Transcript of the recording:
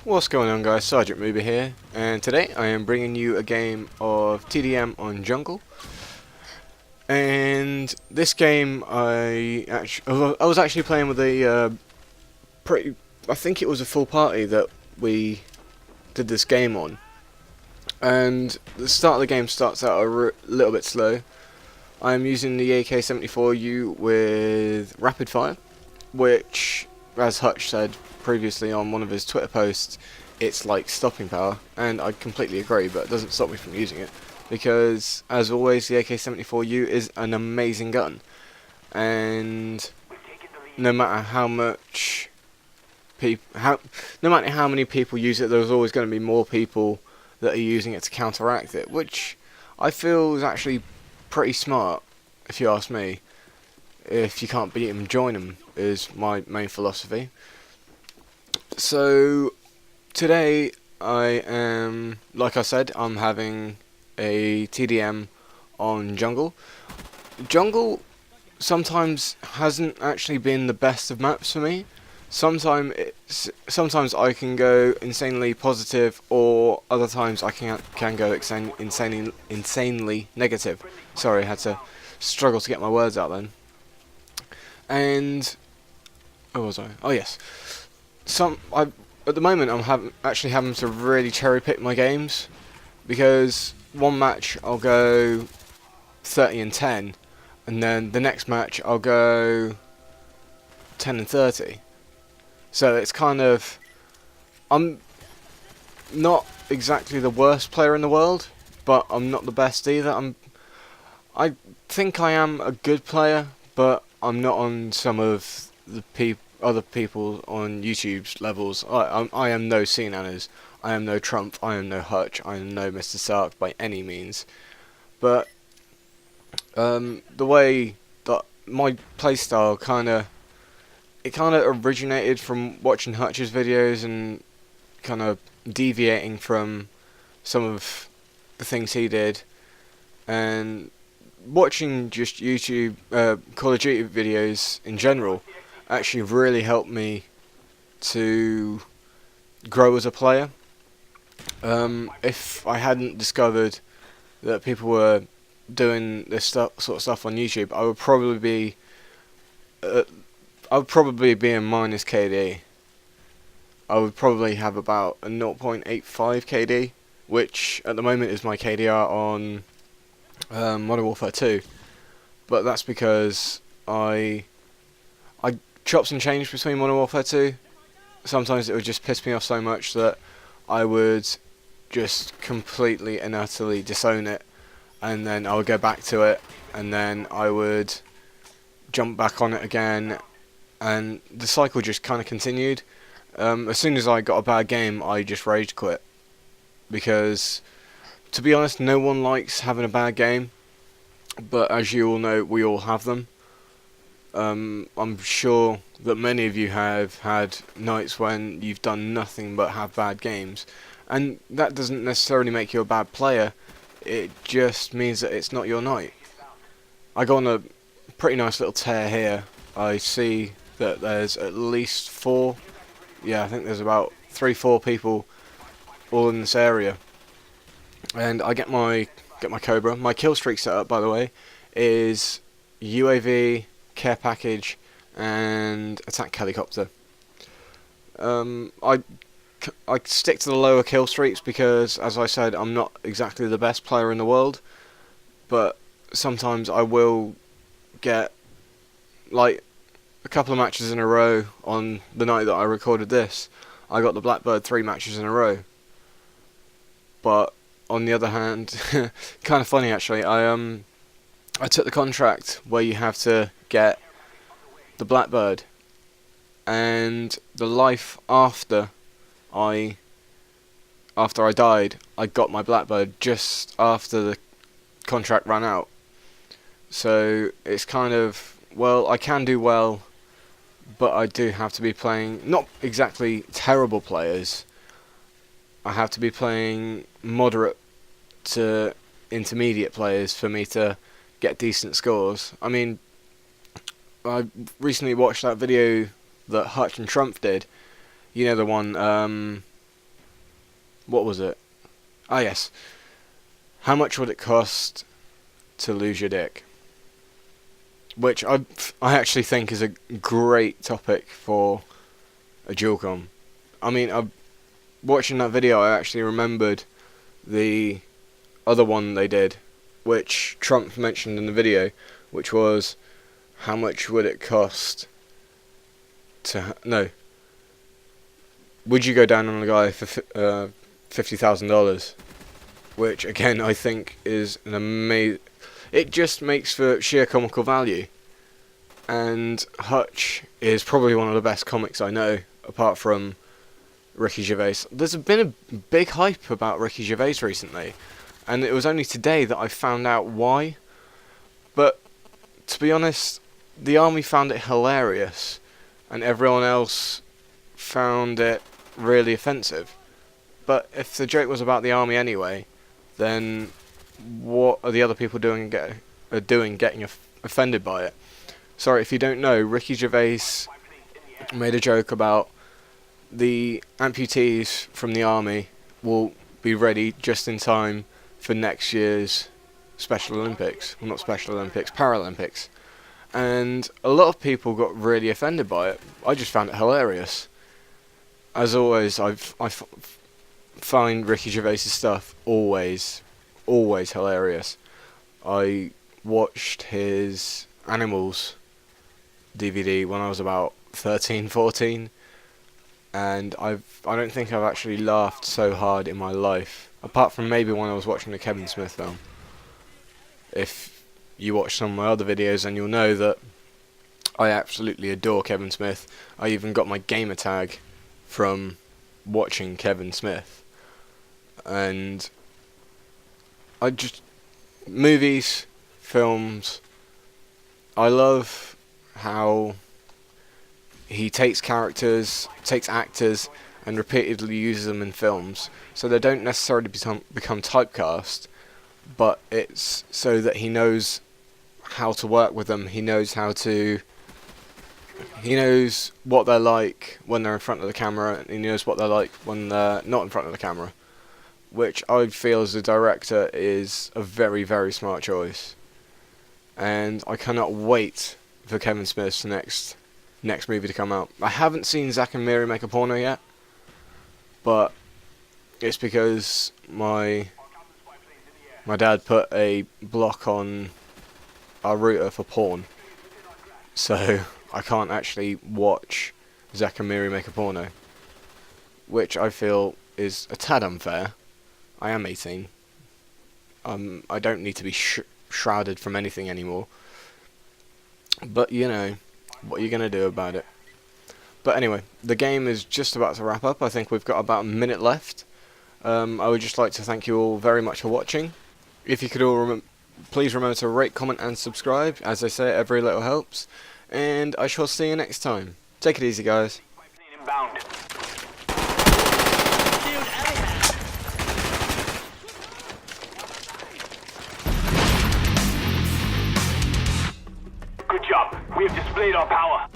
What's going on, guys? Sgt Mooby here, and today I am bringing you a game of TDM on jungle. And this game, I was actually playing with a pretty. I think it was a full party that we did this game on. And the start of the game starts out a little bit slow. I'm using the AK-74U with rapid fire, which, as Hutch said previously on one of his Twitter posts, it's like stopping power, and I completely agree, but it doesn't stop me from using it, because, as always, the AK-74U is an amazing gun, and no matter how much no matter how many people use it, there's always going to be more people that are using it to counteract it, which I feel is actually pretty smart, if you ask me. If you can't beat them, join them, is my main philosophy. So today like I said, I'm having a TDM on jungle. Jungle sometimes hasn't actually been the best of maps for me. Sometimes I can go insanely positive, or other times I can go insanely negative. Sorry, I had to struggle to get my words out then. And where was I? Oh yes. At the moment I'm actually having to really cherry pick my games, because one match I'll go 30 and 10, and then the next match I'll go 10 and 30. So it's kind of, I'm not exactly the worst player in the world, but I'm not the best either. I think I am a good player, but I'm not on some of the other people on YouTube's levels. I am no Cnanners, I am no Trump, I am no Hutch, I am no Mr. Sark by any means. But the way that my playstyle kind of originated from watching Hutch's videos and kind of deviating from some of the things he did, and watching just YouTube Call of Duty videos in general actually really helped me to grow as a player. If I hadn't discovered that people were doing this sort of stuff on YouTube, I would probably be in minus KD. I would probably have about a 0.85 KD, which at the moment is my KDR on Modern Warfare 2. But that's because I chops and change between Modern Warfare 2. Sometimes it would just piss me off so much that I would just completely and utterly disown it, and then I would go back to it, and then I would jump back on it again, and the cycle just kind of continued. As soon as I got a bad game, I just rage quit, because, to be honest, no one likes having a bad game, but as you all know, we all have them. I'm sure that many of you have had nights when you've done nothing but have bad games, and that doesn't necessarily make you a bad player, it just means that it's not your night. I go on a pretty nice little tear here. I see that there's at least four, I think there's about 3-4 people all in this area, and I get my Cobra. My kill streak setup, by the way, is UAV, care package, and attack helicopter. I stick to the lower kill streaks because, as I said, I'm not exactly the best player in the world, but sometimes I will get, like, a couple of matches in a row. On the night that I recorded this, I got the Blackbird 3 matches in a row. But on the other hand, kind of funny actually, I took the contract where you have to get the Blackbird, and the life after I died, I got my Blackbird just after the contract ran out. So it's kind of, well, I can do well, but I do have to be playing not exactly terrible players. I have to be playing moderate to intermediate players for me to get decent scores. I mean, I recently watched that video that Hutch and Trump did. You know, the one what was it? Ah, yes. How much would it cost to lose your dick? Which I actually think is a great topic for a dual-com. I mean, watching that video, I actually remembered the other one they did, which Trump mentioned in the video, which was how much would it cost to would you go down on a guy for $50,000? Which again I think is an amazing. It just makes for sheer comical value. And Hutch is probably one of the best comics I know, apart from Ricky Gervais. There's been a big hype about Ricky Gervais recently, and it was only today that I found out why. But to be honest, the army found it hilarious, and everyone else found it really offensive. But if the joke was about the army anyway, then what are the other people doing getting offended by it? Sorry, if you don't know, Ricky Gervais made a joke about the amputees from the army will be ready just in time for next year's Special Olympics. Well, not Special Olympics, Paralympics. And a lot of people got really offended by it. I just found it hilarious. As always, I find Ricky Gervais' stuff always hilarious. I watched his Animals DVD when I was about 13, 14, and I don't think I've actually laughed so hard in my life, apart from maybe when I was watching the Kevin Smith film. If you watch some of my other videos, then you'll know that I absolutely adore Kevin Smith. I even got my gamer tag from watching Kevin Smith. And movies, films, I love how he takes actors and repeatedly uses them in films, so they don't necessarily become typecast, but it's so that he knows how to work with them. He knows what they're like when they're in front of the camera, and he knows what they're like when they're not in front of the camera, which I feel as a director is a very, very smart choice. And I cannot wait for Kevin Smith's next movie to come out. I haven't seen Zack and Miri Make a Porno yet, but it's because my dad put a block on our router for porn, so I can't actually watch Zack and Miri Make a Porno, which I feel is a tad unfair. I am 18. I don't need to be shrouded from anything anymore. But you know, what are you going to do about it? But anyway, the game is just about to wrap up. I think we've got about a minute left. I would just like to thank you all very much for watching. If you could all please remember to rate, comment and subscribe. As I say, every little helps. And I shall see you next time. Take it easy, guys. Good job. We have displayed our power.